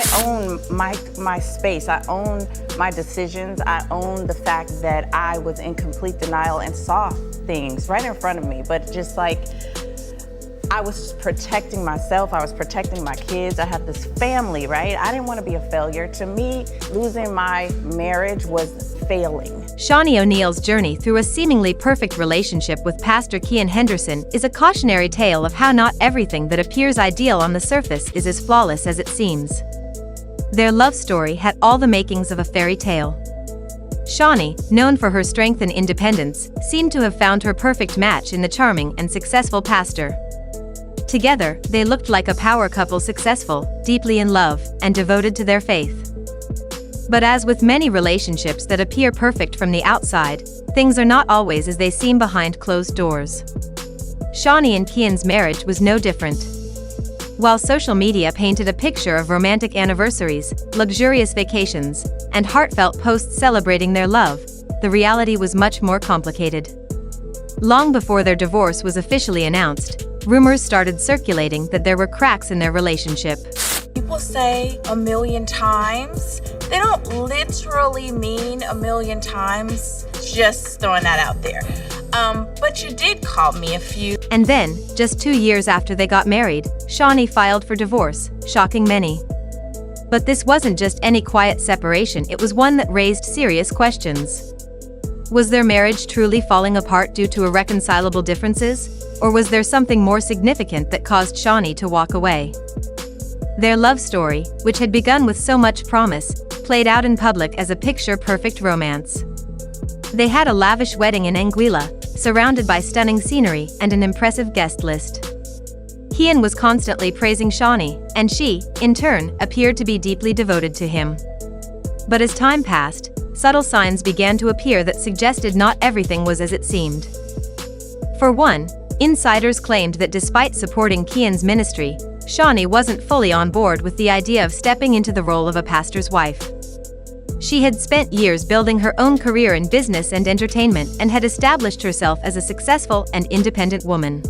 I own my space. I own my decisions. I own the fact that I was in complete denial and saw things right in front of me. But just like, I was protecting myself. I was protecting my kids. I have this family, right? I didn't want to be a failure. To me, losing my marriage was failing. Shaunie O'Neal's journey through a seemingly perfect relationship with Pastor Keion Henderson is a cautionary tale of how not everything that appears ideal on the surface is as flawless as it seems. Their love story had all the makings of a fairy tale. Shaunie, known for her strength and independence, seemed to have found her perfect match in the charming and successful pastor. Together, they looked like a power couple, successful, deeply in love, and devoted to their faith. But as with many relationships that appear perfect from the outside, things are not always as they seem behind closed doors. Shaunie and Keion's marriage was no different. While social media painted a picture of romantic anniversaries, luxurious vacations, and heartfelt posts celebrating their love, the reality was much more complicated. Long before their divorce was officially announced, rumors started circulating that there were cracks in their relationship. People say a million times. They don't literally mean a million times, just throwing that out there. But you did call me a few. And then, just 2 years after they got married, Shaunie filed for divorce, shocking many. But this wasn't just any quiet separation, it was one that raised serious questions. Was their marriage truly falling apart due to irreconcilable differences? Or was there something more significant that caused Shaunie to walk away? Their love story, which had begun with so much promise, played out in public as a picture-perfect romance. They had a lavish wedding in Anguilla, surrounded by stunning scenery and an impressive guest list. Keion was constantly praising Shaunie, and she, in turn, appeared to be deeply devoted to him. But as time passed, subtle signs began to appear that suggested not everything was as it seemed. For one, insiders claimed that despite supporting Keion's ministry, Shaunie wasn't fully on board with the idea of stepping into the role of a pastor's wife. She had spent years building her own career in business and entertainment and had established herself as a successful and independent woman.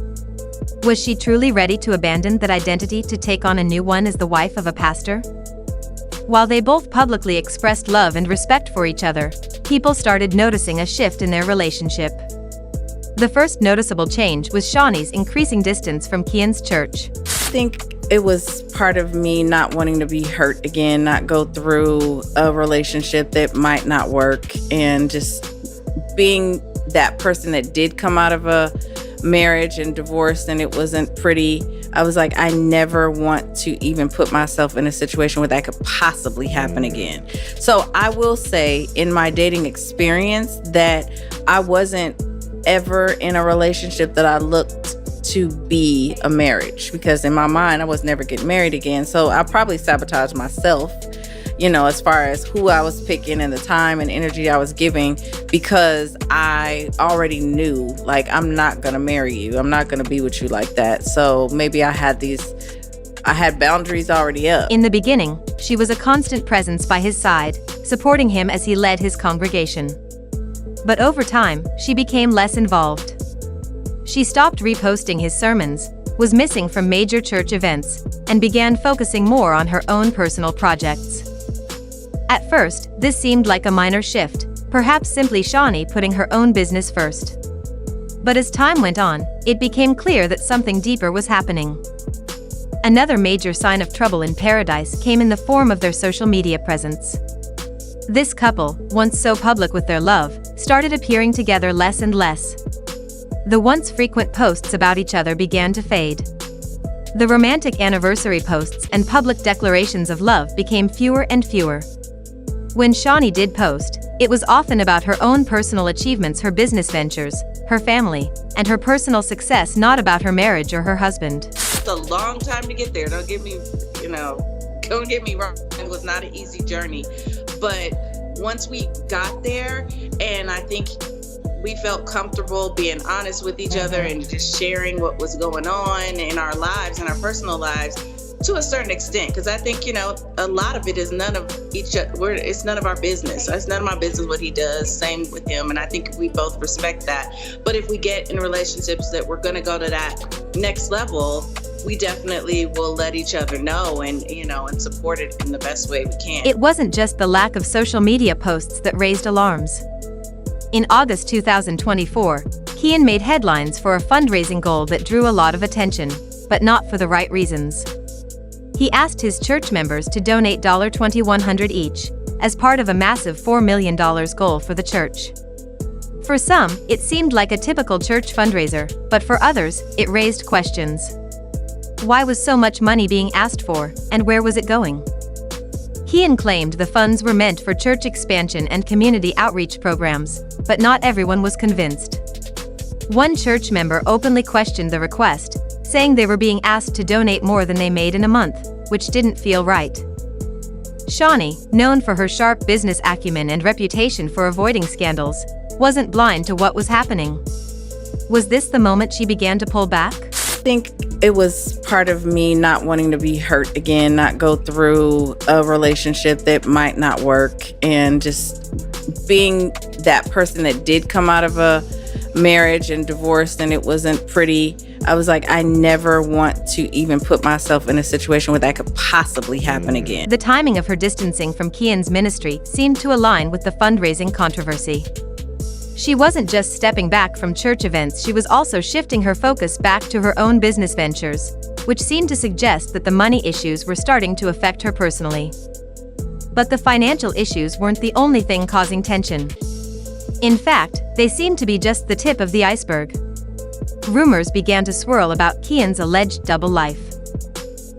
Was she truly ready to abandon that identity to take on a new one as the wife of a pastor? While they both publicly expressed love and respect for each other, people started noticing a shift in their relationship. The first noticeable change was Shaunie's increasing distance from Keion's church. I think it was part of me not wanting to be hurt again, not go through a relationship that might not work, and just being that person that did come out of a marriage and divorce and it wasn't pretty. I was like, I never want to even put myself in a situation where that could possibly happen again. So I will say in my dating experience that I wasn't ever in a relationship that I looked to be a marriage, because in my mind I was never getting married again. So I probably sabotaged myself, as far as who I was picking and the time and energy I was giving, because I already knew, like, I'm not gonna marry you. I'm not gonna be with you like that. So maybe I had boundaries already up. In the beginning, she was a constant presence by his side, supporting him as he led his congregation. But over time, she became less involved. She stopped reposting his sermons, was missing from major church events, and began focusing more on her own personal projects. At first, this seemed like a minor shift, perhaps simply Shaunie putting her own business first. But as time went on, it became clear that something deeper was happening. Another major sign of trouble in paradise came in the form of their social media presence. This couple, once so public with their love, started appearing together less and less. The once frequent posts about each other began to fade. The romantic anniversary posts and public declarations of love became fewer and fewer. When Shaunie did post, it was often about her own personal achievements, her business ventures, her family, and her personal success, not about her marriage or her husband. It's a long time to get there. Don't get me wrong. It was not an easy journey. But once we got there, and I think we felt comfortable being honest with each other and just sharing what was going on in our lives and our personal lives to a certain extent, because I think, a lot of it is none of it's none of our business. It's none of my business what he does. Same with him. And I think we both respect that. But if we get in relationships that we're going to go to that next level, we definitely will let each other know and, and support it in the best way we can. It wasn't just the lack of social media posts that raised alarms. In August 2024, Keion made headlines for a fundraising goal that drew a lot of attention, but not for the right reasons. He asked his church members to donate $2,100 each, as part of a massive $4 million goal for the church. For some, it seemed like a typical church fundraiser, but for others, it raised questions. Why was so much money being asked for, and where was it going? Keion claimed the funds were meant for church expansion and community outreach programs, but not everyone was convinced. One church member openly questioned the request, saying they were being asked to donate more than they made in a month, which didn't feel right. Shaunie, known for her sharp business acumen and reputation for avoiding scandals, wasn't blind to what was happening. Was this the moment she began to pull back? I think it was part of me not wanting to be hurt again, not go through a relationship that might not work, and just being that person that did come out of a marriage and divorced and it wasn't pretty. I was like, I never want to even put myself in a situation where that could possibly happen again. The timing of her distancing from Keion's ministry seemed to align with the fundraising controversy. She wasn't just stepping back from church events, she was also shifting her focus back to her own business ventures, which seemed to suggest that the money issues were starting to affect her personally. But the financial issues weren't the only thing causing tension. In fact, they seemed to be just the tip of the iceberg. Rumors began to swirl about Keion's alleged double life.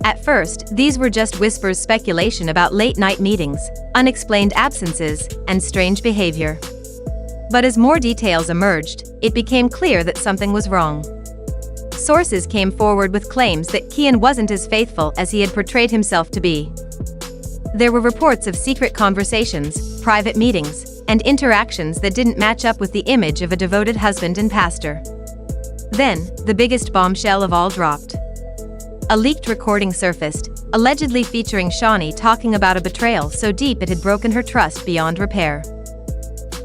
At first, these were just whispers, speculation about late-night meetings, unexplained absences, and strange behavior. But as more details emerged, it became clear that something was wrong. Sources came forward with claims that Keion wasn't as faithful as he had portrayed himself to be. There were reports of secret conversations, private meetings, and interactions that didn't match up with the image of a devoted husband and pastor. Then, the biggest bombshell of all dropped. A leaked recording surfaced, allegedly featuring Shaunie talking about a betrayal so deep it had broken her trust beyond repair.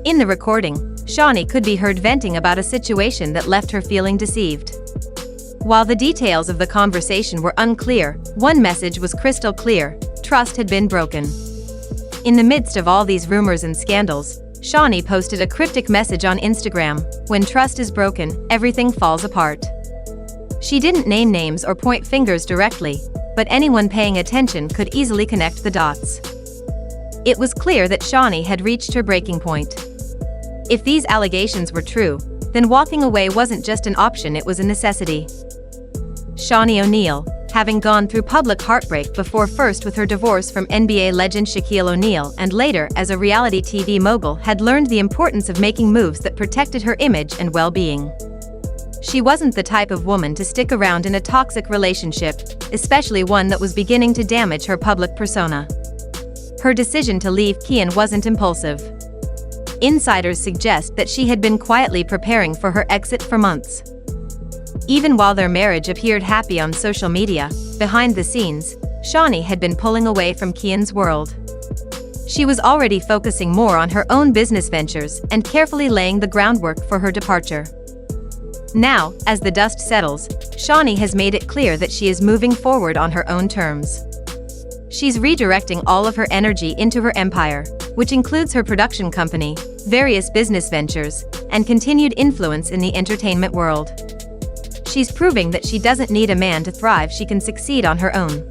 In the recording, Shaunie could be heard venting about a situation that left her feeling deceived. While the details of the conversation were unclear, one message was crystal clear: trust had been broken. In the midst of all these rumors and scandals, Shaunie posted a cryptic message on Instagram: "When trust is broken, everything falls apart." She didn't name names or point fingers directly, but anyone paying attention could easily connect the dots. It was clear that Shaunie had reached her breaking point. If these allegations were true, then walking away wasn't just an option, it was a necessity. Shaunie O'Neal, having gone through public heartbreak before, first with her divorce from NBA legend Shaquille O'Neal and later as a reality TV mogul, had learned the importance of making moves that protected her image and well-being. She wasn't the type of woman to stick around in a toxic relationship, especially one that was beginning to damage her public persona. Her decision to leave Keion wasn't impulsive. Insiders suggest that she had been quietly preparing for her exit for months. Even while their marriage appeared happy on social media, behind the scenes, Shaunie had been pulling away from Keion's world. She was already focusing more on her own business ventures and carefully laying the groundwork for her departure. Now, as the dust settles, Shaunie has made it clear that she is moving forward on her own terms. She's redirecting all of her energy into her empire, which includes her production company, various business ventures, and continued influence in the entertainment world. She's proving that she doesn't need a man to thrive, she can succeed on her own.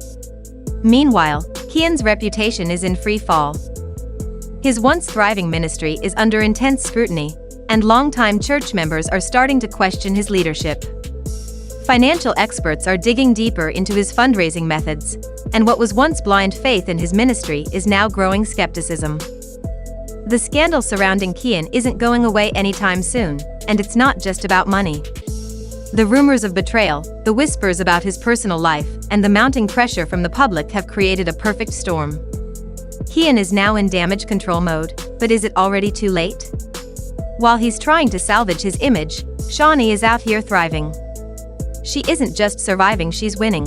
Meanwhile, Keion's reputation is in free fall. His once thriving ministry is under intense scrutiny, and longtime church members are starting to question his leadership. Financial experts are digging deeper into his fundraising methods, and what was once blind faith in his ministry is now growing skepticism. The scandal surrounding Keion isn't going away anytime soon, and it's not just about money. The rumors of betrayal, the whispers about his personal life, and the mounting pressure from the public have created a perfect storm. Keion is now in damage control mode, but is it already too late? While he's trying to salvage his image, Shaunie is out here thriving. She isn't just surviving, she's winning.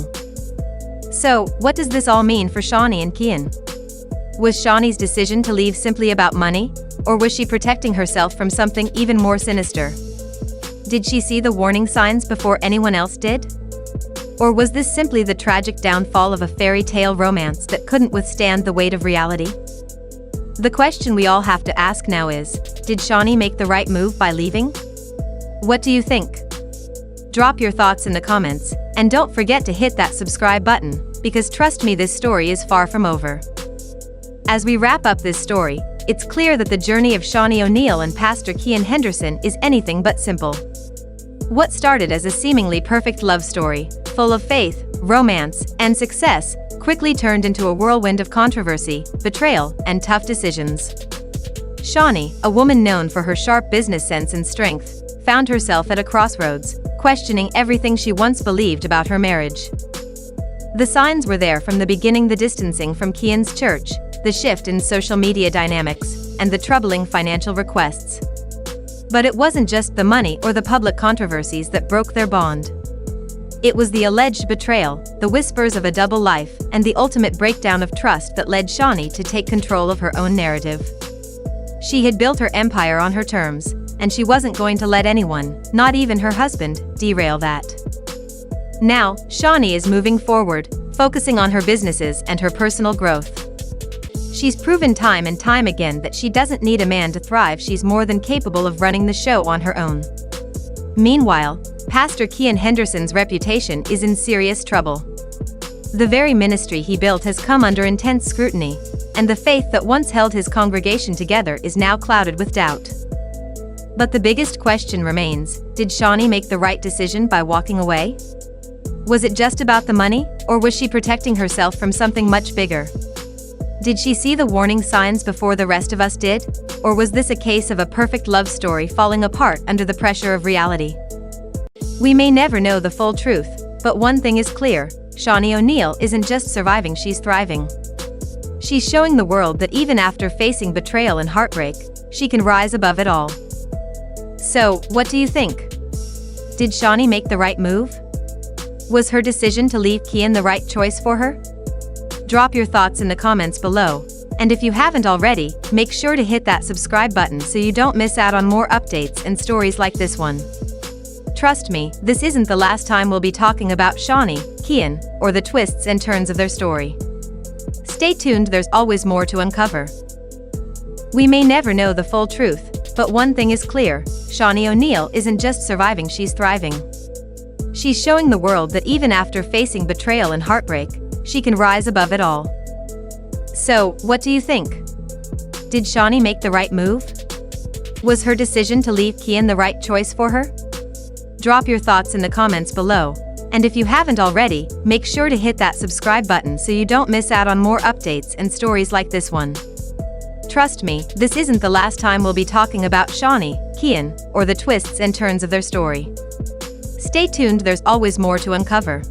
So, what does this all mean for Shaunie and Keion? Was Shaunie's decision to leave simply about money, or was she protecting herself from something even more sinister? Did she see the warning signs before anyone else did? Or was this simply the tragic downfall of a fairy tale romance that couldn't withstand the weight of reality? The question we all have to ask now is, did Shaunie make the right move by leaving? What do you think? Drop your thoughts in the comments, and don't forget to hit that subscribe button, because trust me, this story is far from over. As we wrap up this story, it's clear that the journey of Shaunie O'Neal and Pastor Keion Henderson is anything but simple. What started as a seemingly perfect love story, full of faith, romance, and success, quickly turned into a whirlwind of controversy, betrayal, and tough decisions. Shaunie, a woman known for her sharp business sense and strength, found herself at a crossroads, questioning everything she once believed about her marriage. The signs were there from the beginning: the distancing from Keion's church, the shift in social media dynamics, and the troubling financial requests. But it wasn't just the money or the public controversies that broke their bond. It was the alleged betrayal, the whispers of a double life, and the ultimate breakdown of trust that led Shaunie to take control of her own narrative. She had built her empire on her terms, and she wasn't going to let anyone, not even her husband, derail that. Now, Shaunie is moving forward, focusing on her businesses and her personal growth. She's proven time and time again that she doesn't need a man to thrive. She's more than capable of running the show on her own. Meanwhile, Pastor Keion Henderson's reputation is in serious trouble. The very ministry he built has come under intense scrutiny, and the faith that once held his congregation together is now clouded with doubt. But the biggest question remains: did Shaunie make the right decision by walking away? Was it just about the money, or was she protecting herself from something much bigger? Did she see the warning signs before the rest of us did? Or was this a case of a perfect love story falling apart under the pressure of reality? We may never know the full truth, but one thing is clear: Shaunie O'Neal isn't just surviving, she's thriving. She's showing the world that even after facing betrayal and heartbreak, she can rise above it all. So, what do you think? Did Shaunie make the right move? Was her decision to leave Keion the right choice for her? Drop your thoughts in the comments below, and if you haven't already, make sure to hit that subscribe button so you don't miss out on more updates and stories like this one. Trust me, this isn't the last time we'll be talking about Shaunie, Keion, or the twists and turns of their story. Stay tuned, there's always more to uncover. We may never know the full truth, but one thing is clear: Shaunie O'Neal isn't just surviving, she's thriving. She's showing the world that even after facing betrayal and heartbreak, she can rise above it all. So, what do you think? Did Shaunie make the right move? Was her decision to leave Keion the right choice for her? Drop your thoughts in the comments below, and if you haven't already, make sure to hit that subscribe button so you don't miss out on more updates and stories like this one. Trust me, this isn't the last time we'll be talking about Shaunie, Keion, or the twists and turns of their story. Stay tuned, there's always more to uncover.